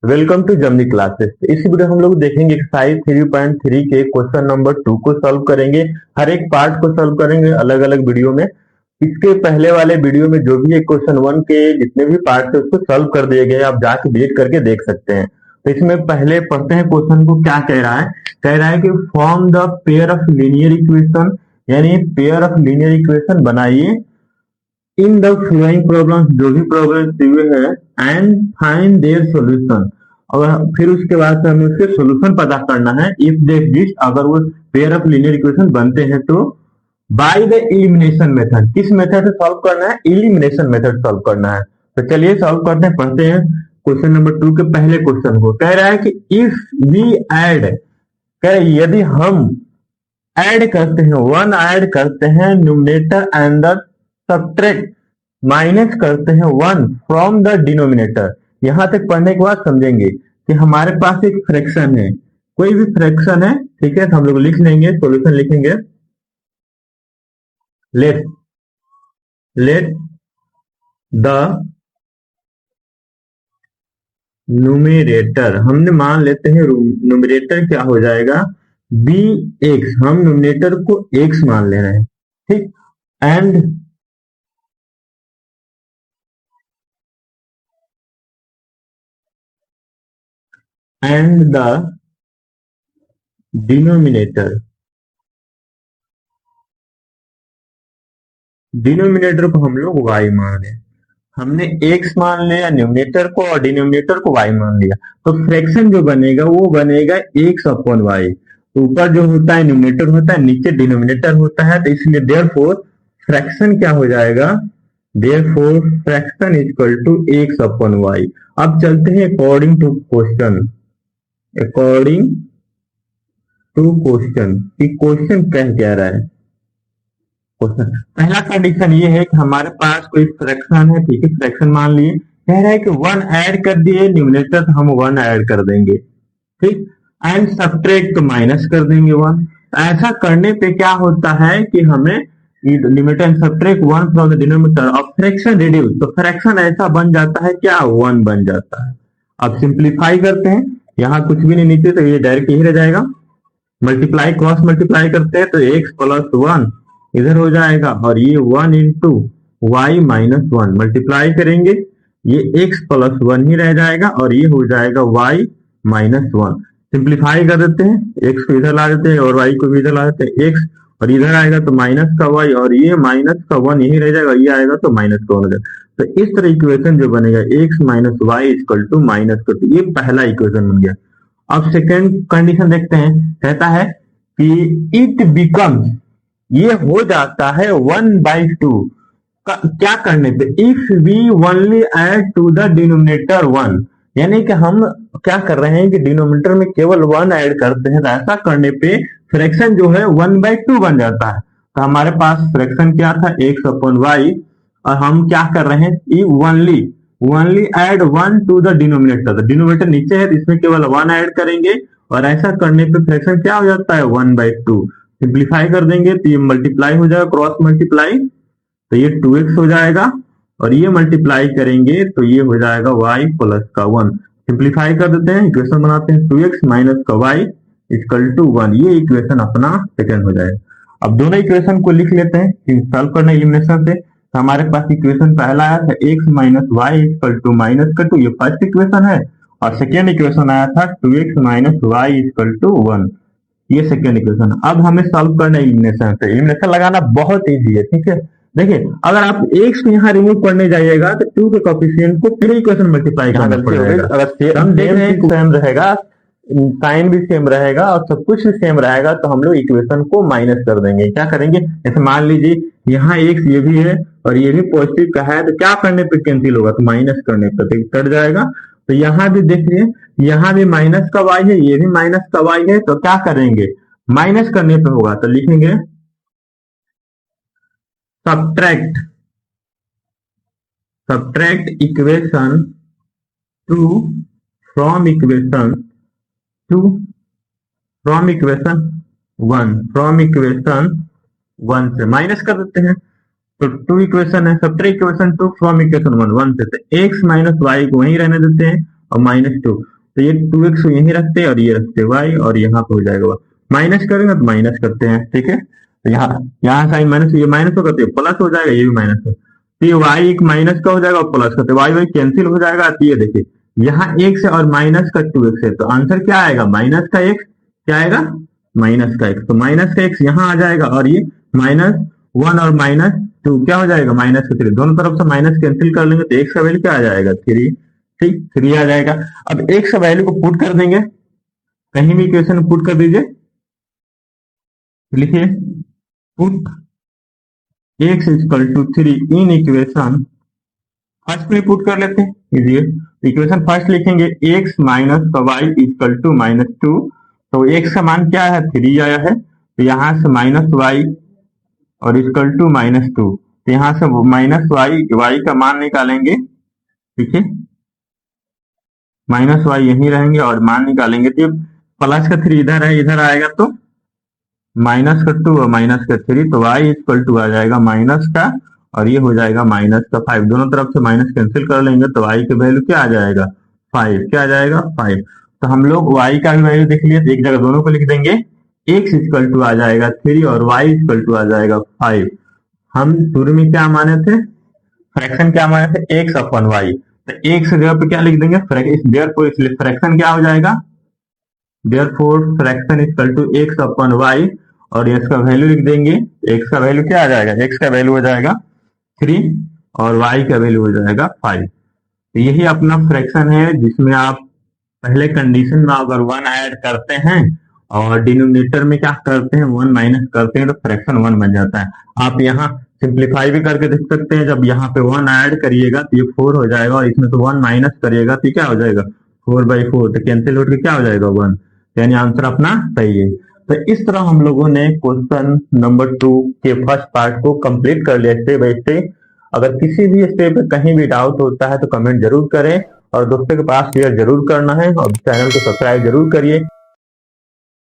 Welcome to जमनी classes. इस video हम लोग देखेंगे एक्सरसाइज 3.3 के क्वेश्चन नंबर 2 को सॉल्व करेंगे। हर एक पार्ट को सॉल्व करेंगे अलग अलग वीडियो में। इसके पहले वाले वीडियो में जो भी है क्वेश्चन 1 के जितने भी पार्ट थे उसको सॉल्व कर दिए गए, आप जाके विजिट करके देख सकते हैं। तो इसमें पहले पढ़ते हैं क्वेश्चन को क्या कह रहा है। कह रहा है कि form the pair of linear equation, यानी पेयर ऑफ लीनियर इक्वेशन बनाइए इन द फ्लोइंग प्रॉब्लम, जो भी प्रॉब्लम दिए हैं, एंड फाइंड देयर सॉल्यूशन। और फिर उसके बाद हमें उसके सॉल्यूशन पता करना है। इफ दे एग्जिस्ट, अगर वो पेयर ऑफ लीनियर इक्वेशन बनते हैं तो बाय द एलिमिनेशन मेथड, किस मेथड से सॉल्व करना है? एलिमिनेशन मेथड सॉल्व करना है। तो चलिए सॉल्व करते हैं। पढ़ते हैं क्वेश्चन नंबर 2 के पहले क्वेश्चन को। कह रहा है कि इफ वी ऐड, कह रहा है यदि हम ऐड करते हैं, वन ऐड करते हैं numerator and the subtract, minus करते हैं वन फ्रॉम द डिनोमिनेटर। यहां तक पढ़ने के बाद समझेंगे कि हमारे पास एक फ्रैक्शन है, कोई भी फ्रैक्शन है, ठीक है, तो हम लोग लिख लेंगे, सॉल्यूशन लिखेंगे। लेट द न्यूमरेटर, हमने मान लेते हैं न्यूमरेटर क्या हो जाएगा, बी एक्स, हम न्यूमरेटर को एक्स मान ले रहे हैं, ठीक। एंड द डिनोमिनेटर को हम लोग y मान रहे हैं। हमने x मान लिया न्यूमरेटर को और डिनोमिनेटर को y मान लिया, तो फ्रैक्शन जो बनेगा वो बनेगा x अपॉन वाई। ऊपर जो होता है न्यूमरेटर होता है, नीचे डिनोमिनेटर होता है, तो इसलिए देयरफॉर फ्रैक्शन क्या हो जाएगा, therefore fraction equal to x upon y. अब चलते हैं अकॉर्डिंग टू क्वेश्चन, कि क्वेश्चन कह रहा है। पहला कंडीशन ये है कि हमारे पास कोई फ्रैक्शन है, ठीक है, फ्रैक्शन मान लिए, कह रहा है कि वन ऐड कर दिए न्यूमरेटर, हम वन ऐड कर देंगे, ठीक, एंड सब्ट्रैक्ट तो माइनस कर देंगे वन। ऐसा करने पे क्या होता है कि हमें limit and subtract one from the denominator of fraction reduce, तो फ्रैक्शन ऐसा बन जाता है क्या, वन बन जाता है। अब सिंप्लीफाई करते हैं, यहाँ कुछ भी नहीं नीचे, तो ये डायरेक्ट यही रह जाएगा। मल्टीप्लाई क्रॉस मल्टीप्लाई करते हैं तो x प्लस वन इधर हो जाएगा, और ये one into y minus one multiply करेंगे, ये x प्लस वन ही रह जाएगा, और ये हो जाएगा y माइनस वन। सिंप्लीफाई कर देते हैं, x को इधर ला देते हैं और y को भी इधर ला देते हैं, x और इधर आएगा तो माइनस का y, और ये माइनस का वन यही रह जाएगा, ये आएगा तो माइनस का वन हो जाएगा। तो इस तरह इक्वेशन जो बनेगा x minus y equal to minus का टू, ये पहला इक्वेशन बन गया। अब सेकेंड कंडीशन देखते हैं, कहता है कि इट बिकम्स, ये हो जाता है 1/2 क्या करने पे, if we only add to the denominator one, यानी कि हम क्या कर रहे हैं कि डिनोमिनेटर में केवल वन ऐड करते हैं, तो ऐसा करने पे फ्रैक्शन जो है 1/2 बन जाता है। तो हमारे पास फ्रैक्शन क्या था, x अपॉन वाई, और हम क्या कर रहे हैं, only add one two the denominator, तो डिनोमिनेटर नीचे है तो इसमें केवल वन ऐड करेंगे, और ऐसा करने पे फ्रैक्शन क्या हो जाता है, 1/2। सिंप्लीफाई कर देंगे तो ये मल्टीप्लाई हो जाएगा, क्रॉस मल्टीप्लाई, तो ये 2x हो जाएगा, और ये मल्टीप्लाई करेंगे तो ये हो जाएगा y प्लस का 1। सिंप्लीफाई कर देते हैं, इक्वेशन बनाते हैं, 2x माइनस का y इक्वल टू 1, ये इक्वेशन अपना सेकंड हो जाएगा। अब दोनों इक्वेशन को लिख लेते हैं सॉल्व करना एलिमिनेशन से। तो हमारे पास इक्वेशन पहला आया था x minus y equal to minus का 2, ये फर्स्ट इक्वेशन है, और सेकेंड इक्वेशन आया था 2x minus y equal to 1, ये सेकेंड इक्वेशन। अब हमें सॉल्व करना है एलिमिनेशन से। एलिमिनेशन लगाना बहुत इजी है, ठीक है। देखिए अगर आप x को यहाँ रिमूव करने जाइएगा तो 2 के कोफिशिएंट को फिर इक्वेशन मल्टीप्लाई करना पड़ेगा। अगर हम देख रहे हैं सेम रहेगा, साइन भी सेम रहेगा और सब कुछ भी सेम रहेगा, तो हम लोग इक्वेशन को माइनस कर देंगे। क्या करेंगे, जैसे मान लीजिए यहाँ x ये भी है और ये भी पॉजिटिव का है, तो क्या करने पे कैंसिल होगा, तो माइनस करने पे तो कट जाएगा। तो यहाँ भी देखिए, यहाँ भी माइनस का y है, ये भी माइनस का y है, तो क्या करेंगे, माइनस करने पे होगा, तो लिखेंगे subtract equation two from equation one से माइनस कर देते हैं, तो 2 इक्वेशन है, सब्ट्रैक्ट इक्वेशन 2 फ्रॉम इक्वेशन 1 से, तो x माइनस वाई को वहीं रहने देते हैं और -2, तो ये 2x यहीं रखते हैं और ये रखते हैं y, और यहाँ पे हो जाएगा y। माइनस करेंगे तो माइनस करते हैं, ठीक है। तो यहाँ साइन माइनस, ये माइनस होगा तो ये प्लस हो जाएगा, ये भी माइनस है। तो ये y एक माइनस का हो जाएगा और प्लस का, तो y कैंसिल हो जाएगा। तो ये देखिए यहाँ x है और माइनस का 2x है, तो आंसर क्या आएगा, माइनस का x, क्या आएगा, माइनस का x। तो माइनस का x यहाँ आ जाएगा और ये -1 और -2 क्या हो जाएगा, -3। दोनों तरफ से माइनस कैंसिल कर लेंगे तो x का वैल्यू क्या आ जाएगा, 3, ठीक, 3 आ जाएगा। अब x का वैल्यू को पुट कर देंगे, कहीं भी इक्वेशन में पुट कर दीजिए, लिखिए put x equal to 3 in equation first में पुट कर लेते हैं, इजिए। इक्वेशन फर्स्ट लिखेंगे x minus y equal to -2, तो x का मान क्या है, 3 आया है, तो यहां से -y और इक्वल टू -2, तो यहां से -y का मान निकालेंगे, ठीक है, -y यहीं रहेंगे और मान निकालेंगे, तो प्लस का 3 इधर है, इधर आएगा तो माइनस का 2 और माइनस का 3, तो y इक्वल टू आ जाएगा माइनस का, और ये हो जाएगा -5। दोनों तरफ से माइनस कैंसिल कर लेंगे तो y की वैल्यू क्या आ जाएगा, 5, क्या आ जाएगा, 5। तो हम लोग y का भी वैल्यू देख लिया, एक जगह दोनों को लिख देंगे, x इक्वल टू आ जाएगा 3 और y इक्वल टू आ जाएगा 5। हम शुरू में क्या माने थे, फ्रैक्शन क्या माने थे, x अपॉन y, तो x की जगह पे क्या लिख देंगे, इसलिए फ्रैक्शन क्या हो जाएगा, therefore fraction equal to x upon y, और इसका वैल्यू लिख देंगे, x का वैल्यू क्या आ जाएगा, x का वैल्यू हो जाएगा 3 और y का वैल्यू हो जाएगा 5। तो यही अपना फ्रैक्शन है जिसमें आप पहले कंडीशन में अगर 1 ऐड करते हैं और डिनोमिनेटर में क्या करते हैं, 1 माइनस करते हैं, तो फ्रैक्शन 1 बन जाता है। आप यहाँ सिंप्लीफाई भी करके देख सकते हैं, जब यहाँ पे 1 ऐड करिएगा तो ये 4 हो जाएगा, और इसमें तो 1 माइनस करिएगा तो क्या हो जाएगा, 4/4, तो कैंसिल होकर क्या हो जाएगा, 1, यानी आंसर अपना सही है। तो इस तरह हम लोगों ने क्वेश्चन नंबर 2 के फर्स्ट पार्ट को कंप्लीट कर लिया स्टेप बाय स्टेप। अगर किसी भी स्टेप पे कहीं भी डाउट होता है तो कमेंट जरूर करें, और दोस्तों के पास शेयर जरूर करना है, और चैनल को सब्सक्राइब जरूर करिए।